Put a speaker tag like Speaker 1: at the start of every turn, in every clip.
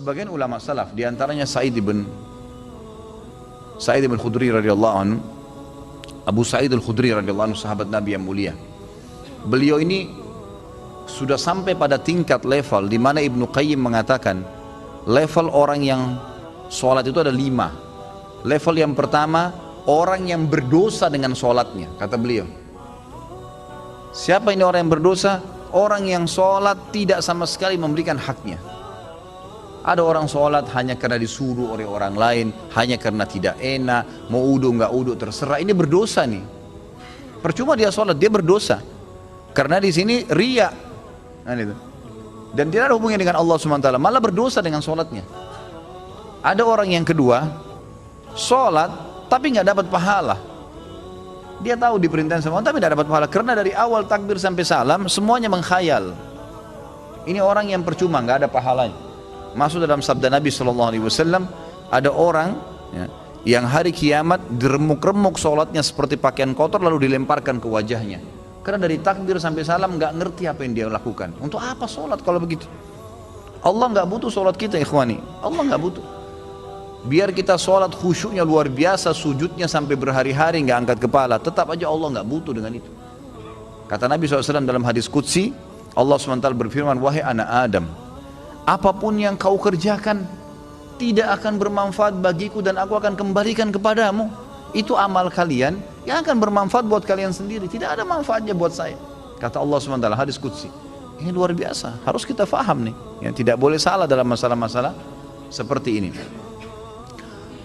Speaker 1: sebagian ulama salaf, diantaranya Sa'id ibn Khudri radhiyallahu anhu, Abu Sa'id al-Khudri radhiyallahu anhu, sahabat Nabi yang mulia. Beliau ini sudah sampai pada tingkat level di mana Ibnu Qayyim mengatakan level orang yang sholat itu ada 5. Level yang pertama, orang yang berdosa dengan sholatnya, kata beliau. Siapa ini orang yang berdosa? Orang yang sholat tidak sama sekali memberikan haknya. Ada orang sholat hanya karena disuruh oleh orang lain, hanya karena tidak enak, mau udu nggak udu terserah. Ini berdosa nih. Percuma dia sholat, dia berdosa. Karena di sini riya, dan tidak ada hubungannya dengan Allah SWT, malah berdosa dengan sholatnya. Ada orang yang kedua, sholat tapi nggak dapat pahala. Dia tahu diperintahkan sama Allah tapi tidak dapat pahala, karena dari awal takbir sampai salam semuanya mengkhayal. Ini orang yang percuma, nggak ada pahalanya. Masuk dalam sabda Nabi SAW, ada orang yang hari kiamat diremuk-remuk sholatnya seperti pakaian kotor lalu dilemparkan ke wajahnya. Karena dari takbir sampai salam nggak ngerti apa yang dia lakukan. Untuk apa sholat kalau begitu? Allah nggak butuh sholat kita, ikhwani. Allah nggak butuh. Biar kita sholat khusyuknya luar biasa, sujudnya sampai berhari-hari nggak angkat kepala, tetap aja Allah nggak butuh dengan itu. Kata Nabi SAW dalam hadis qudsi, Allah SWT berfirman, wahai anak Adam, apapun yang kau kerjakan tidak akan bermanfaat bagiku dan aku akan kembalikan kepadamu. Itu amal kalian yang akan bermanfaat buat kalian sendiri, tidak ada manfaatnya buat saya. Kata Allah SWT, hadis qudsi. Ini luar biasa, harus kita faham nih, yang tidak boleh salah dalam masalah-masalah seperti ini.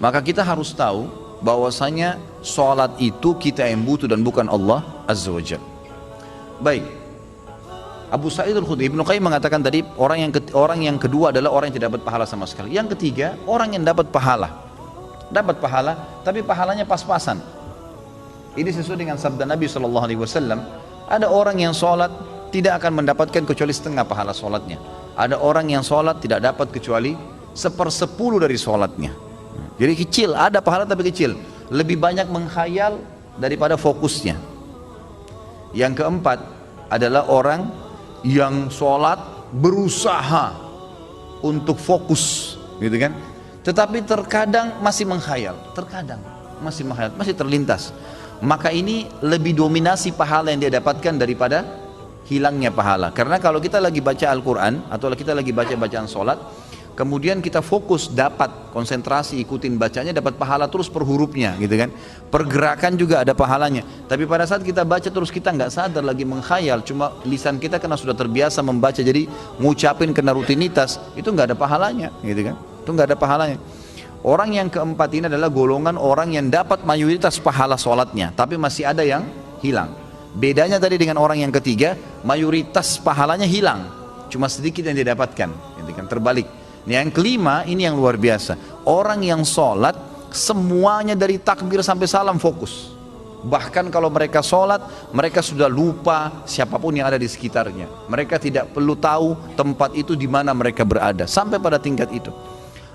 Speaker 1: Maka kita harus tahu bahwasanya sholat itu kita yang butuh dan bukan Allah Azza wa Jalla. Baik, Abu Sa'id al-Khudri, Ibnu Qayyim mengatakan tadi orang yang kedua adalah orang yang tidak dapat pahala sama sekali. Yang ketiga, orang yang dapat pahala tapi pahalanya pas-pasan. Ini sesuai dengan sabda Nabi SAW. Ada orang yang sholat tidak akan mendapatkan kecuali setengah pahala sholatnya. Ada orang yang sholat tidak dapat kecuali 1/10 dari sholatnya. Jadi kecil, ada pahala tapi kecil. Lebih banyak menghayal daripada fokusnya. Yang keempat adalah orang yang sholat berusaha untuk fokus, gitu kan? Tetapi terkadang masih menghayal, masih terlintas. Maka ini lebih dominasi pahala yang dia dapatkan daripada hilangnya pahala. Karena kalau kita lagi baca Al-Quran atau kita lagi baca bacaan sholat, kemudian kita fokus, dapat konsentrasi, ikutin bacanya, dapat pahala terus per hurufnya, gitu kan? Pergerakan juga ada pahalanya. Tapi pada saat kita baca terus kita nggak sadar lagi menghayal, cuma lisan kita karena sudah terbiasa membaca jadi ngucapin kena rutinitas, itu nggak ada pahalanya, gitu kan? Itu nggak ada pahalanya. Orang yang keempat ini adalah golongan orang yang dapat mayoritas pahala sholatnya, tapi masih ada yang hilang. Bedanya tadi dengan orang yang ketiga, mayoritas pahalanya hilang, cuma sedikit yang didapatkan, gitu kan? Terbalik. Yang kelima ini yang luar biasa, orang yang sholat semuanya dari takbir sampai salam fokus. Bahkan kalau mereka sholat, mereka sudah lupa siapapun yang ada di sekitarnya. Mereka tidak perlu tahu tempat itu di mana mereka berada, sampai pada tingkat itu.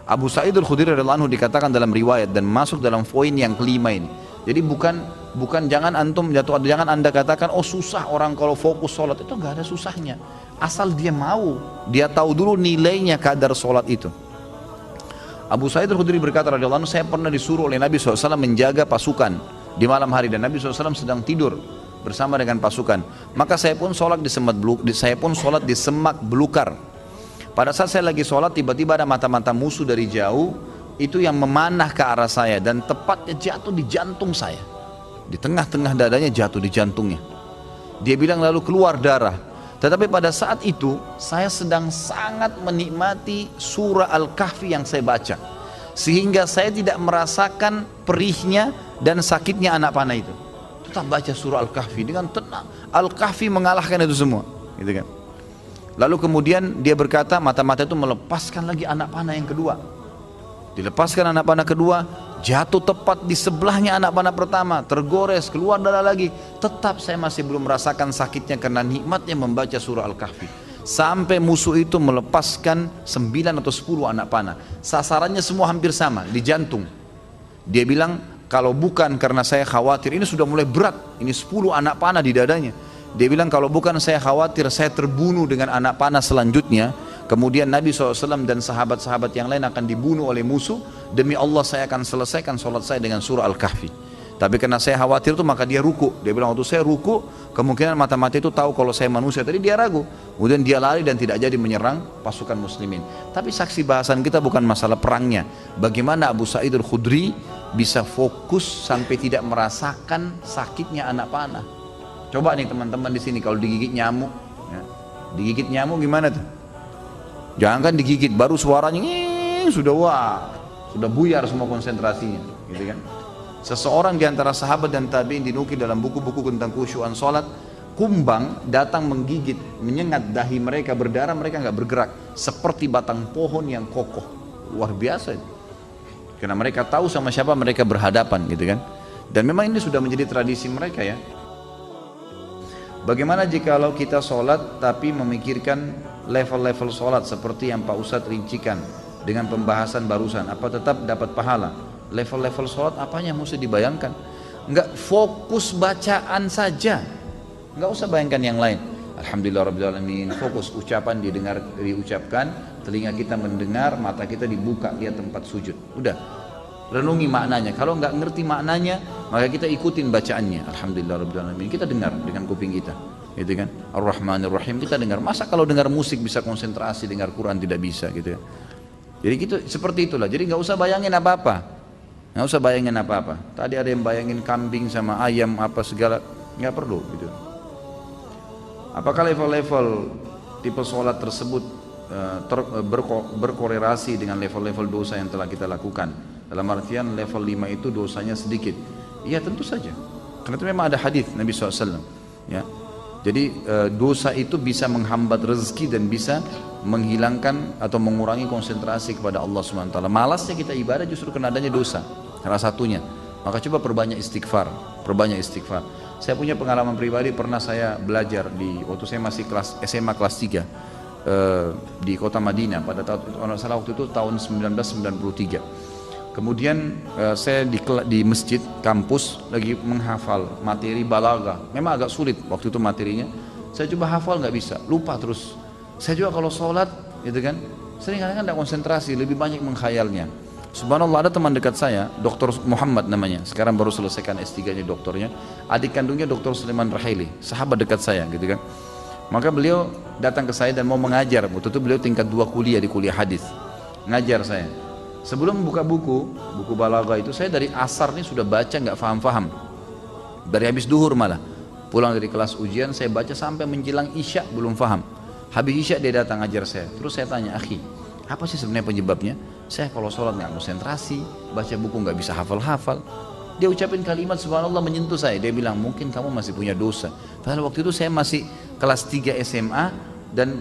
Speaker 1: Abu Sa'id al-Khudri radhiyallahu anhu dikatakan dalam riwayat dan masuk dalam poin yang kelima ini. Jadi bukan jangan Anda katakan oh susah orang kalau fokus sholat, itu nggak ada susahnya. Asal dia mau, dia tahu dulu nilainya kadar sholat itu. Abu Sa'id al-Khudri berkata radhiyallahu anhu, saya pernah disuruh oleh Nabi SAW menjaga pasukan di malam hari dan Nabi SAW sedang tidur bersama dengan pasukan. Maka saya pun sholat di semak belukar. Pada saat saya lagi sholat, tiba-tiba ada mata-mata musuh dari jauh itu yang memanah ke arah saya dan tepatnya jatuh di jantung saya. Di tengah-tengah dadanya jatuh di jantungnya. Dia bilang lalu keluar darah. Tetapi pada saat itu saya sedang sangat menikmati surah Al-Kahfi yang saya baca, sehingga saya tidak merasakan perihnya dan sakitnya anak panah itu. Tetap baca surah Al-Kahfi dengan tenang. Al-Kahfi mengalahkan itu semua, gitu kan? Lalu kemudian dia berkata, mata-mata itu melepaskan lagi anak panah yang kedua. Dilepaskan anak panah kedua, jatuh tepat di sebelahnya anak panah pertama, tergores, keluar darah lagi. Tetap saya masih belum merasakan sakitnya karena nikmatnya membaca surah Al-Kahfi. Sampai musuh itu melepaskan 9 atau 10 anak panah. Sasarannya semua hampir sama, di jantung. Dia bilang, kalau bukan karena saya khawatir, ini sudah mulai berat, ini 10 anak panah di dadanya. Dia bilang kalau bukan saya khawatir saya terbunuh dengan anak panah selanjutnya, Kemudian Nabi SAW dan sahabat-sahabat yang lain akan dibunuh oleh musuh. Demi Allah saya akan selesaikan sholat saya dengan surah Al-Kahfi. Tapi karena saya khawatir itu maka dia ruku. Dia bilang waktu saya ruku, kemungkinan mata-mata itu tahu kalau saya manusia. Tadi dia ragu. Kemudian dia lari dan tidak jadi menyerang pasukan muslimin. Tapi saksi bahasan kita bukan masalah perangnya. Bagaimana Abu Sa'id Al-Khudri bisa fokus sampai tidak merasakan sakitnya anak panah. Coba nih teman-teman di sini kalau digigit nyamuk, ya, digigit nyamuk gimana tuh? Jangan kan digigit, baru suaranya sudah buyar semua konsentrasinya, gitu kan? Seseorang di antara sahabat dan tabi'in dinukil dalam buku-buku tentang khusyuan sholat, kumbang datang menggigit, menyengat dahi mereka, berdarah, mereka nggak bergerak, seperti batang pohon yang kokoh. Luar biasa itu. Karena mereka tahu sama siapa mereka berhadapan, gitu kan? Dan memang ini sudah menjadi tradisi mereka ya. Bagaimana jikalau kita sholat tapi memikirkan level-level sholat seperti yang Pak Ustadz rincikan dengan pembahasan barusan, apa tetap dapat pahala? Level-level sholat apanya mesti dibayangkan? Enggak, fokus bacaan saja, enggak usah bayangkan yang lain. Alhamdulillahirrahmanirrahim, fokus ucapan diucapkan, telinga kita mendengar, mata kita dibuka lihat tempat sujud, udah renungi maknanya. Kalau nggak ngerti maknanya, maka kita ikutin bacaannya. Alhamdulillahirrahmanirrahim, kita dengar dengan kuping kita, gitu kan? Ar-Rahmanir-Rahim kita dengar. Masa kalau dengar musik bisa konsentrasi, dengar Quran tidak bisa, gitu ya? Jadi gitu, seperti itulah. Jadi nggak usah bayangin apa-apa, nggak usah bayangin apa-apa. Tadi ada yang bayangin kambing sama ayam apa segala, nggak perlu, gitu. Apakah level-level tipe sholat tersebut berkorelasi dengan level-level dosa yang telah kita lakukan? Dalam artian level 5 itu dosanya sedikit. Iya tentu saja, karena itu memang ada hadis Nabi SAW ya. Jadi dosa itu bisa menghambat rezeki dan bisa menghilangkan atau mengurangi konsentrasi kepada Allah SWT. Malasnya kita ibadah justru karena adanya dosa, salah satunya. Maka coba perbanyak istighfar, perbanyak istighfar. Saya punya pengalaman pribadi, pernah saya belajar waktu saya masih kelas SMA kelas 3 di kota Madinah pada waktu itu tahun 1993. Kemudian saya di masjid kampus lagi menghafal materi balaghah. Memang agak sulit waktu itu materinya. Saya coba hafal nggak bisa, lupa terus. Saya juga kalau sholat, gitu kan, sering kadang-kadang nggak konsentrasi, lebih banyak menghayalnya. Subhanallah, ada teman dekat saya, Dr. Muhammad namanya, sekarang baru selesaikan S3-nya doktornya. Adik kandungnya Dr. Sulaiman Rahili, sahabat dekat saya, gitu kan. Maka beliau datang ke saya dan mau mengajar. Waktu itu beliau tingkat 2 kuliah di kuliah hadis, ngajar saya. Sebelum buka buku balaghah itu saya dari asar nih sudah baca nggak faham-faham. Dari habis duhur malah. Pulang dari kelas ujian saya baca sampai menjelang isya belum faham. Habis isya dia datang ajar saya. Terus saya tanya, "Akhi, apa sih sebenarnya penyebabnya? Saya kalau sholat nggak konsentrasi, baca buku nggak bisa hafal-hafal." Dia ucapin kalimat subhanallah menyentuh saya. Dia bilang, "Mungkin kamu masih punya dosa." Padahal waktu itu saya masih kelas 3 SMA dan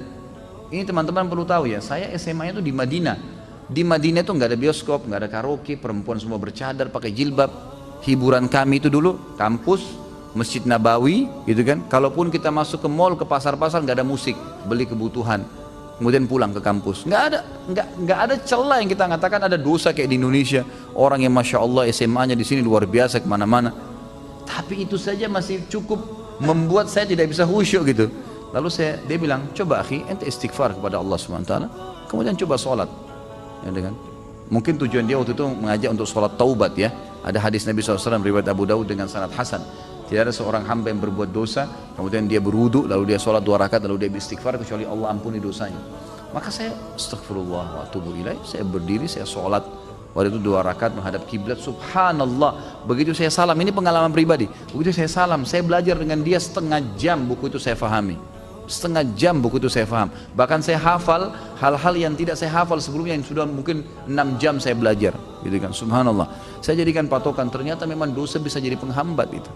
Speaker 1: ini teman-teman perlu tahu ya, saya SMA-nya itu di Madinah. Di Madinah itu nggak ada bioskop, nggak ada karaoke, perempuan semua bercadar pakai jilbab. Hiburan kami itu dulu kampus, Masjid Nabawi, gitu kan. Kalaupun kita masuk ke mall, ke pasar-pasar nggak ada musik, beli kebutuhan, kemudian pulang ke kampus. Nggak ada celah yang kita mengatakan ada dosa kayak di Indonesia. Orang yang masya Allah SMA-nya di sini luar biasa kemana-mana. Tapi itu saja masih cukup membuat saya tidak bisa khusyuk gitu. Lalu dia bilang, "Coba akhi, ente istighfar kepada Allah SWT, kemudian coba sholat." Ya, kan? Mungkin tujuan dia waktu itu mengajak untuk sholat taubat ya. Ada hadis Nabi SAW riwayat Abu Daud dengan sanad hasan. Tidak ada seorang hamba yang berbuat dosa kemudian dia berwudu lalu dia sholat 2 rakaat lalu dia beristighfar kecuali Allah ampuni dosanya. Maka saya astagfirullah wa atubu ilaih, saya berdiri, saya sholat waktu itu 2 rakaat menghadap kiblat. Subhanallah, begitu saya salam, ini pengalaman pribadi, begitu saya salam, saya belajar dengan dia setengah jam buku itu saya fahami. Setengah jam buku itu saya faham. Bahkan saya hafal hal-hal yang tidak saya hafal sebelumnya, yang sudah mungkin 6 jam saya belajar, gitu kan. Subhanallah, saya jadikan patokan, ternyata memang dosa bisa jadi penghambat itu.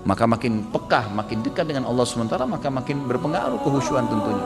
Speaker 1: Maka makin pekah, makin dekat dengan Allah SWT, maka makin berpengaruh kehusyuan tentunya.